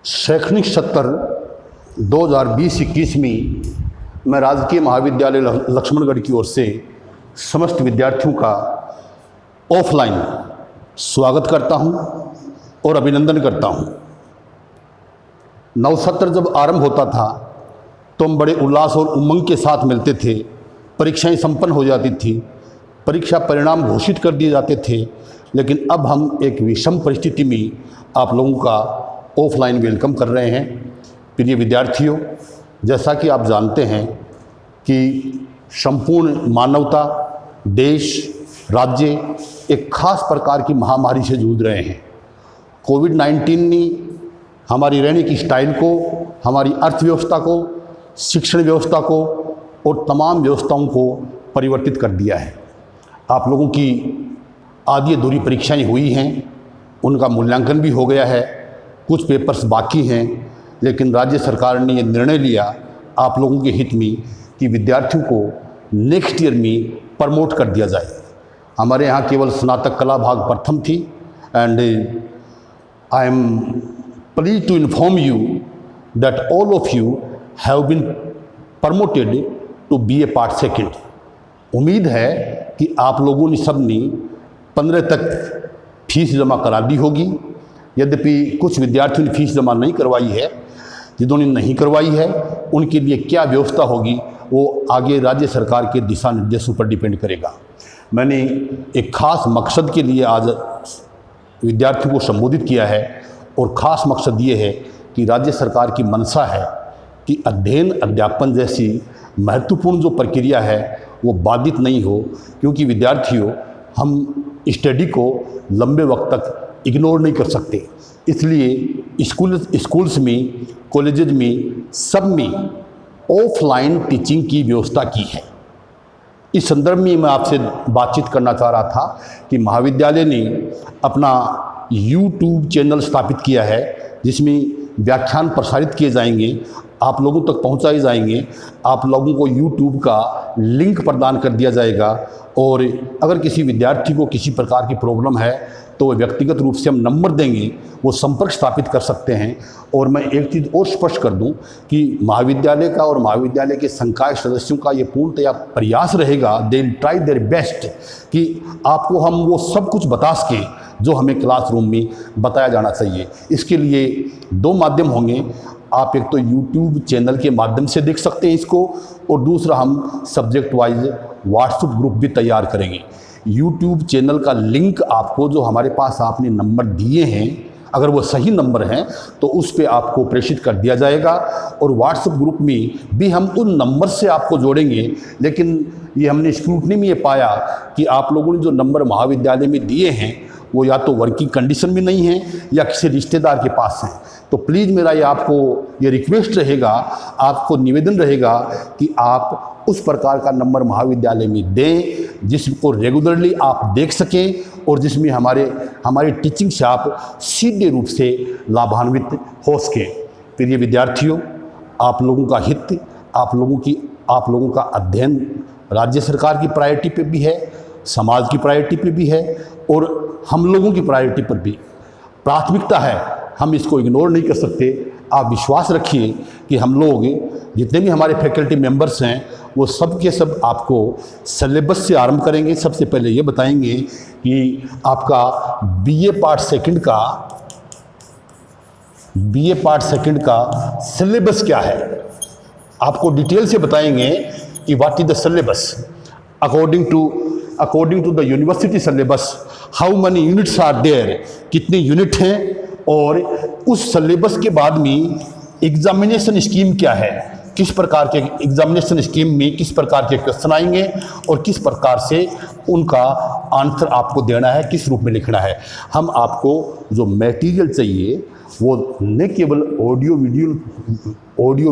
शैक्षणिक सत्र 2020-21 में मैं राजकीय महाविद्यालय लक्ष्मणगढ़ की ओर से समस्त विद्यार्थियों का ऑफलाइन स्वागत करता हूं और अभिनंदन करता हूं। नव सत्र जब आरंभ होता था तो हम बड़े उल्लास और उमंग के साथ मिलते थे। परीक्षाएं संपन्न हो जाती थी, परीक्षा परिणाम घोषित कर दिए जाते थे, लेकिन अब हम एक विषम परिस्थिति में आप लोगों का ऑफलाइन वेलकम कर रहे हैं। प्रिय विद्यार्थियों, जैसा कि आप जानते हैं कि संपूर्ण मानवता, देश, राज्य एक खास प्रकार की महामारी से जूझ रहे हैं। कोविड-19 ने हमारी रहने की स्टाइल को, हमारी अर्थव्यवस्था को, शिक्षण व्यवस्था को और तमाम व्यवस्थाओं को परिवर्तित कर दिया है। आप लोगों की आधी अधूरी परीक्षाएं हुई हैं, उनका मूल्यांकन भी हो गया है, कुछ पेपर्स बाकी हैं, लेकिन राज्य सरकार ने ये निर्णय लिया आप लोगों के हित में कि विद्यार्थियों को नेक्स्ट ईयर में प्रमोट कर दिया जाए। हमारे यहाँ केवल स्नातक कला भाग प्रथम थी and I am please to inform you that all of you have been promoted to BA part second. उम्मीद है कि आप लोगों ने सबने 15 तक फीस जमा करा दी होगी। यद्यपि कुछ विद्यार्थियों ने फीस जमा नहीं करवाई है। जिन्होंने नहीं करवाई है उनके लिए क्या व्यवस्था होगी वो आगे राज्य सरकार के दिशा निर्देशों पर डिपेंड करेगा। मैंने एक खास मकसद के लिए आज विद्यार्थियों को संबोधित किया है और ख़ास मकसद ये है कि राज्य सरकार की मंशा है कि अध्ययन अध्यापन जैसी महत्वपूर्ण जो प्रक्रिया है वो बाधित नहीं हो, क्योंकि विद्यार्थियों हम स्टडी को लंबे वक्त तक इग्नोर नहीं कर सकते। इसलिए स्कूल्स में, कॉलेजेज में, सब में ऑफलाइन टीचिंग की व्यवस्था की है। इस संदर्भ में मैं आपसे बातचीत करना चाह रहा था कि महाविद्यालय ने अपना YouTube चैनल स्थापित किया है जिसमें व्याख्यान प्रसारित किए जाएंगे, आप लोगों तक पहुंचाए जाएंगे। आप लोगों को YouTube का लिंक प्रदान कर दिया जाएगा और अगर किसी विद्यार्थी को किसी प्रकार की प्रॉब्लम है तो वह व्यक्तिगत रूप से हम नंबर देंगे, वो संपर्क स्थापित कर सकते हैं। और मैं एक चीज़ और स्पष्ट कर दूं कि महाविद्यालय का और महाविद्यालय के संकाय सदस्यों का ये पूर्णतया प्रयास रहेगा, they will try their best, कि आपको हम वो सब कुछ बता सकें जो हमें क्लासरूम में बताया जाना चाहिए। इसके लिए 2 माध्यम होंगे। आप एक तो YouTube चैनल के माध्यम से देख सकते हैं इसको, और दूसरा हम सब्जेक्ट वाइज व्हाट्सएप ग्रुप भी तैयार करेंगे। YouTube चैनल का लिंक आपको, जो हमारे पास आपने नंबर दिए हैं, अगर वो सही नंबर हैं तो उस पे आपको प्रेषित कर दिया जाएगा। और व्हाट्सएप ग्रुप में भी हम उन नंबर से आपको जोड़ेंगे। लेकिन ये हमने स्क्रूटनी में ये पाया कि आप लोगों ने जो नंबर महाविद्यालय में दिए हैं वो या तो वर्किंग कंडीशन में नहीं है या किसी रिश्तेदार के पास हैं। तो प्लीज़ मेरा ये आपको ये रिक्वेस्ट रहेगा, आपको निवेदन रहेगा कि आप उस प्रकार का नंबर महाविद्यालय में दें जिसको रेगुलरली आप देख सकें और जिसमें हमारी टीचिंग से आप सीधे रूप से लाभान्वित हो सकें। प्रिय विद्यार्थियों, आप लोगों का हित, आप लोगों का अध्ययन राज्य सरकार की प्रायोरिटी पे भी है, समाज की प्रायोरिटी पे भी है और हम लोगों की प्रायोरिटी पर भी प्राथमिकता है। हम इसको इग्नोर नहीं कर सकते। आप विश्वास रखिए कि हम लोग, जितने भी हमारे फैकल्टी मेंबर्स हैं, वो सब के सब आपको सिलेबस से आरंभ करेंगे। सबसे पहले ये बताएंगे कि आपका BA पार्ट सेकंड का सिलेबस क्या है। आपको डिटेल से बताएंगे कि what is the syllabus according to the university syllabus, how many units are there, कितने यूनिट हैं, और उस सिलेबस के बाद में एग्जामिनेशन स्कीम क्या है, किस प्रकार के एग्जामिनेशन स्कीम में किस प्रकार के क्वेश्चन आएंगे और किस प्रकार से उनका आंसर आपको देना है, किस रूप में लिखना है। हम आपको जो मटेरियल चाहिए वो न केवल ऑडियो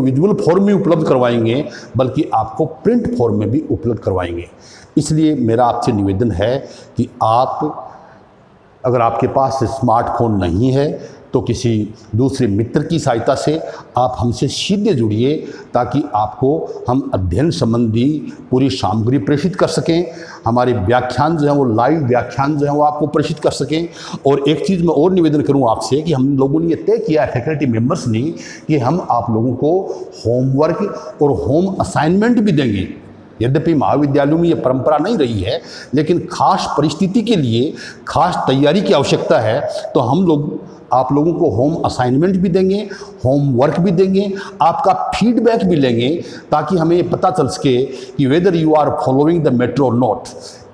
विजुअल फॉर्म में उपलब्ध करवाएंगे बल्कि आपको प्रिंट फॉर्म में भी उपलब्ध करवाएंगे। इसलिए मेरा आपसे निवेदन है कि अगर आपके पास स्मार्टफोन नहीं है तो किसी दूसरे मित्र की सहायता से आप हमसे सीधे जुड़िए, ताकि आपको हम अध्ययन संबंधी पूरी सामग्री प्रेषित कर सकें। हमारे व्याख्यान जो हैं वो लाइव व्याख्यान जो हैं वो आपको प्रेषित कर सकें। और एक चीज़ मैं और निवेदन करूं आपसे कि हम लोगों ने ये तय किया है फैकल्टी मेंबर्स ने कि हम आप लोगों को होमवर्क और होम असाइनमेंट भी देंगे। यद्यपि महाविद्यालयों में ये परंपरा नहीं रही है, लेकिन खास परिस्थिति के लिए खास तैयारी की आवश्यकता है, तो हम लोग आप लोगों को होम असाइनमेंट भी देंगे, होमवर्क भी देंगे, आपका फीडबैक भी लेंगे, ताकि हमें ये पता चल सके कि whether you are following the matter और not.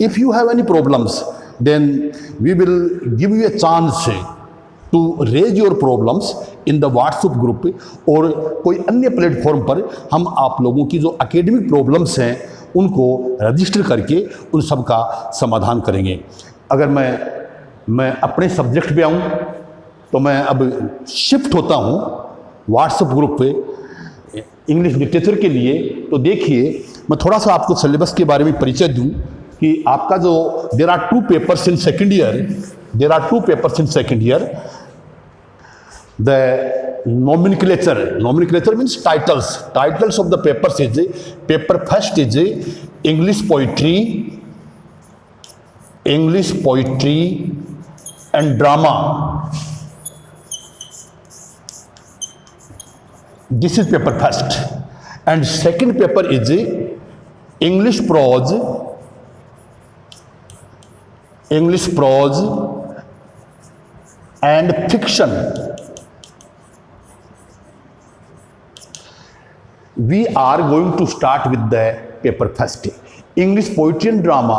If you have any problems then we will give you a chance to raise your problems in the WhatsApp group, और कोई अन्य प्लेटफॉर्म पर हम आप लोगों की जो एकेडमिक प्रॉब्लम्स हैं उनको रजिस्टर करके उन सब का समाधान करेंगे। अगर मैं अपने सब्जेक्ट पे आऊँ तो मैं अब शिफ्ट होता हूँ व्हाट्सएप ग्रुप पे इंग्लिश लिटरेचर के लिए। तो देखिए, मैं थोड़ा सा आपको सिलेबस के बारे में परिचय दूँ कि आपका जो there are two papers in second year. The nomenclature means titles of the papers is paper first is English poetry and drama. This is paper first, and second paper is English prose and fiction. We are going to start with the paper first. English poetry and drama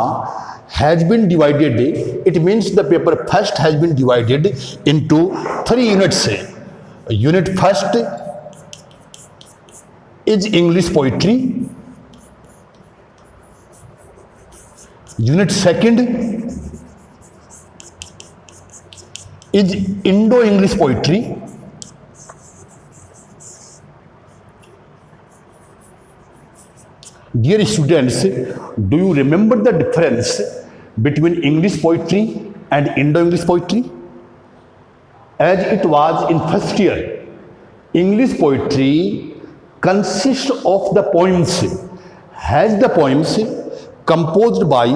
has been divided. It means the paper first has been divided into 3 units. Unit first is English poetry. Unit second is Indo-English poetry. Dear students, do you remember the difference between English poetry and Indo-English poetry? As it was in first year, English poetry consists of the poems composed by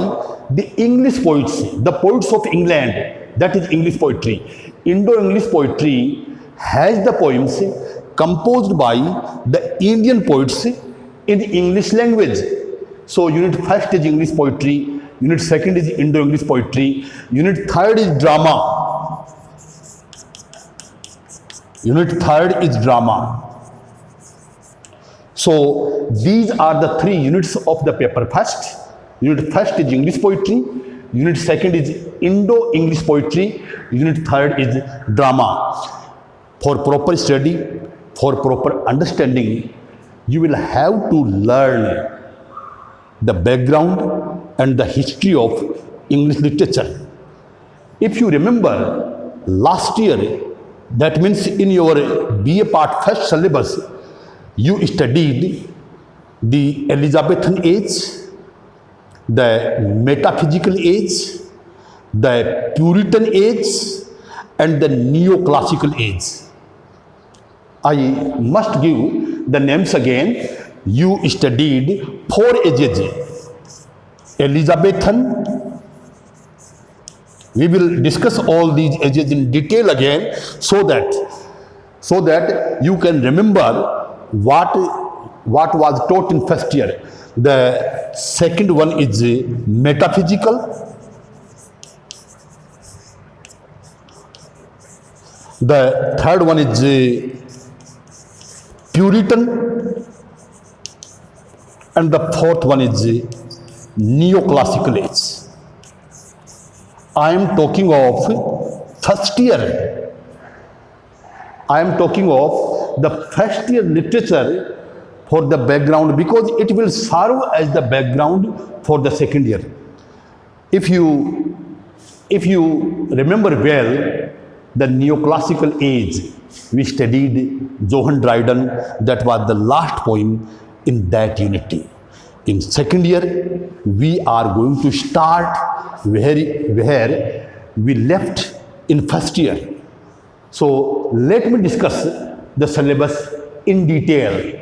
the English poets, the poets of England, that is English poetry. Indo-English poetry has the poems composed by the Indian poets in the English language. So unit first is English poetry, unit second is Indo-English poetry, unit third is drama. So these are the 3 units of the paper first. Unit first is English poetry, unit second is Indo-English poetry, unit third is drama. For proper study, for proper understanding, you will have to learn the background and the history of English literature. If you remember last year, that means in your BA Part first syllabus, you studied the Elizabethan age, the metaphysical age, the Puritan age, and the neoclassical age. I must give the names again. You studied 4 ages: Elizabethan. We will discuss all these ages in detail again, so that you can remember what was taught in first year. The second one is metaphysical. The third one is Puritan, and the fourth one is neoclassical age. I am talking of first year. I am talking of the first year literature for the background, because it will serve as the background for the second year. If you remember well, the neoclassical age, we studied Johann Dryden. That was the last poem in that unit. In second year, we are going to start where we left in first year. So let me discuss the syllabus in detail.